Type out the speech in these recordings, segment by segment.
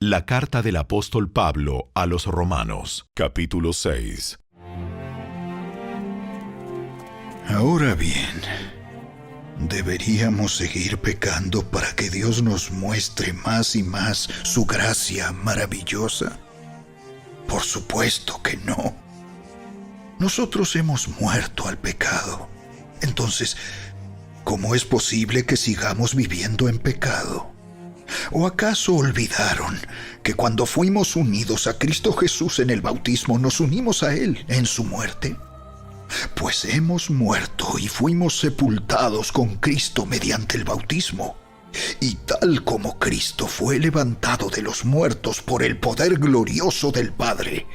La carta del apóstol Pablo a los Romanos, capítulo 6. Ahora bien, ¿deberíamos seguir pecando para que Dios nos muestre más y más su gracia maravillosa? Por supuesto que no. Nosotros hemos muerto al pecado. Entonces, ¿cómo es posible que sigamos viviendo en pecado? ¿O acaso olvidaron que cuando fuimos unidos a Cristo Jesús en el bautismo, nos unimos a Él en su muerte? Pues hemos muerto y fuimos sepultados con Cristo mediante el bautismo. Y tal como Cristo fue levantado de los muertos por el poder glorioso del Padre,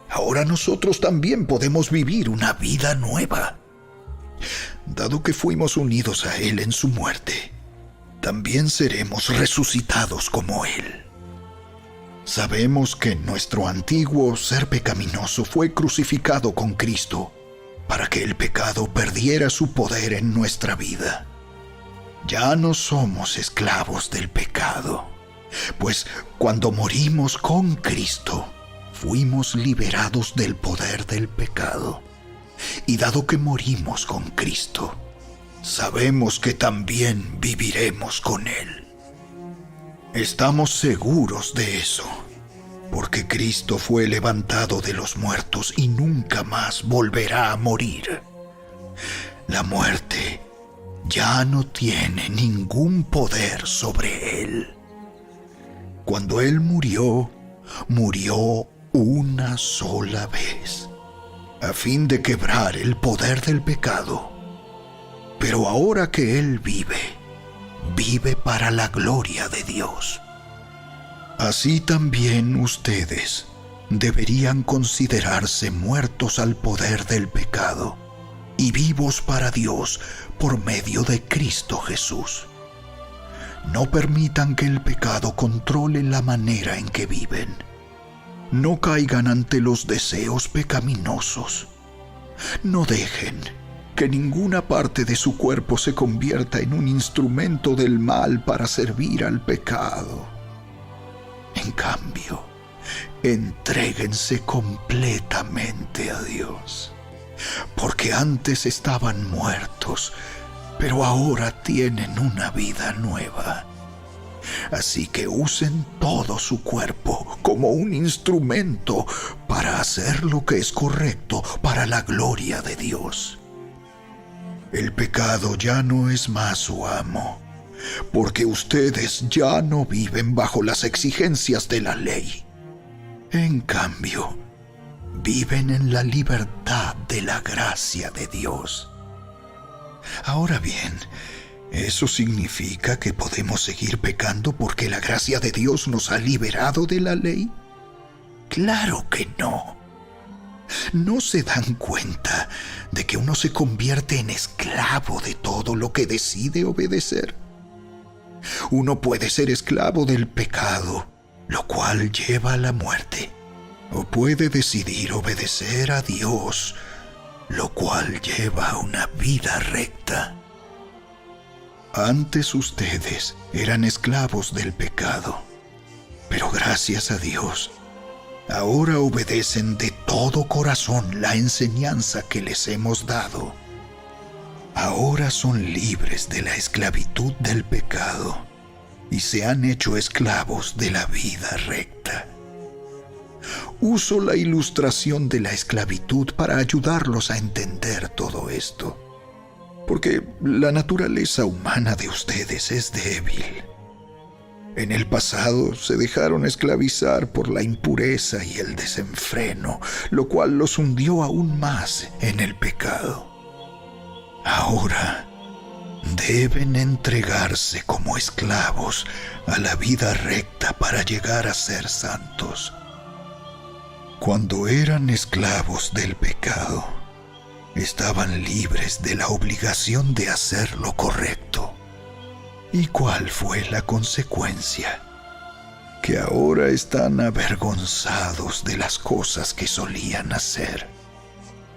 ahora nosotros también podemos vivir una vida nueva. Dado que fuimos unidos a Él en su muerte, también seremos resucitados como Él. Sabemos que nuestro antiguo ser pecaminoso fue crucificado con Cristo para que el pecado perdiera su poder en nuestra vida. Ya no somos esclavos del pecado, pues cuando morimos con Cristo, fuimos liberados del poder del pecado. Y dado que morimos con Cristo, sabemos que también viviremos con Él. Estamos seguros de eso, porque Cristo fue levantado de los muertos y nunca más volverá a morir. La muerte ya no tiene ningún poder sobre Él. Cuando Él murió, murió una sola vez, a fin de quebrar el poder del pecado. Pero ahora que Él vive para la gloria de Dios. Así también ustedes deberían considerarse muertos al poder del pecado y vivos para Dios por medio de Cristo Jesús. No permitan que el pecado controle la manera en que viven. No caigan ante los deseos pecaminosos. No dejen que ninguna parte de su cuerpo se convierta en un instrumento del mal para servir al pecado. En cambio, entréguense completamente a Dios, porque antes estaban muertos, pero ahora tienen una vida nueva. Así que usen todo su cuerpo como un instrumento para hacer lo que es correcto para la gloria de Dios. El pecado ya no es más su amo, porque ustedes ya no viven bajo las exigencias de la ley. En cambio, viven en la libertad de la gracia de Dios. Ahora bien, ¿eso significa que podemos seguir pecando porque la gracia de Dios nos ha liberado de la ley? ¡Claro que no! ¿No se dan cuenta de que uno se convierte en esclavo de todo lo que decide obedecer? Uno puede ser esclavo del pecado, lo cual lleva a la muerte, o puede decidir obedecer a Dios, lo cual lleva a una vida recta. Antes ustedes eran esclavos del pecado, pero gracias a Dios, ahora obedecen de todo corazón la enseñanza que les hemos dado. Ahora son libres de la esclavitud del pecado y se han hecho esclavos de la vida recta. Uso la ilustración de la esclavitud para ayudarlos a entender todo esto, porque la naturaleza humana de ustedes es débil. En el pasado se dejaron esclavizar por la impureza y el desenfreno, lo cual los hundió aún más en el pecado. Ahora deben entregarse como esclavos a la vida recta para llegar a ser santos. Cuando eran esclavos del pecado, estaban libres de la obligación de hacer lo correcto. ¿Y cuál fue la consecuencia? Que ahora están avergonzados de las cosas que solían hacer,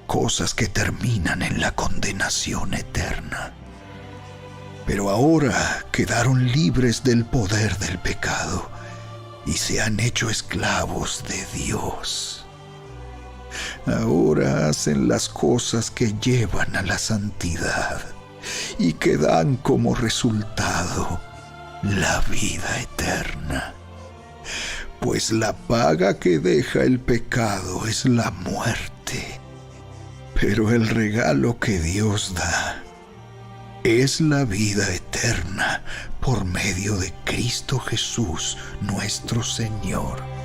cosas que terminan en la condenación eterna. Pero ahora quedaron libres del poder del pecado y se han hecho esclavos de Dios. Ahora hacen las cosas que llevan a la santidad y que dan como resultado la vida eterna. Pues la paga que deja el pecado es la muerte, pero el regalo que Dios da es la vida eterna por medio de Cristo Jesús, nuestro Señor.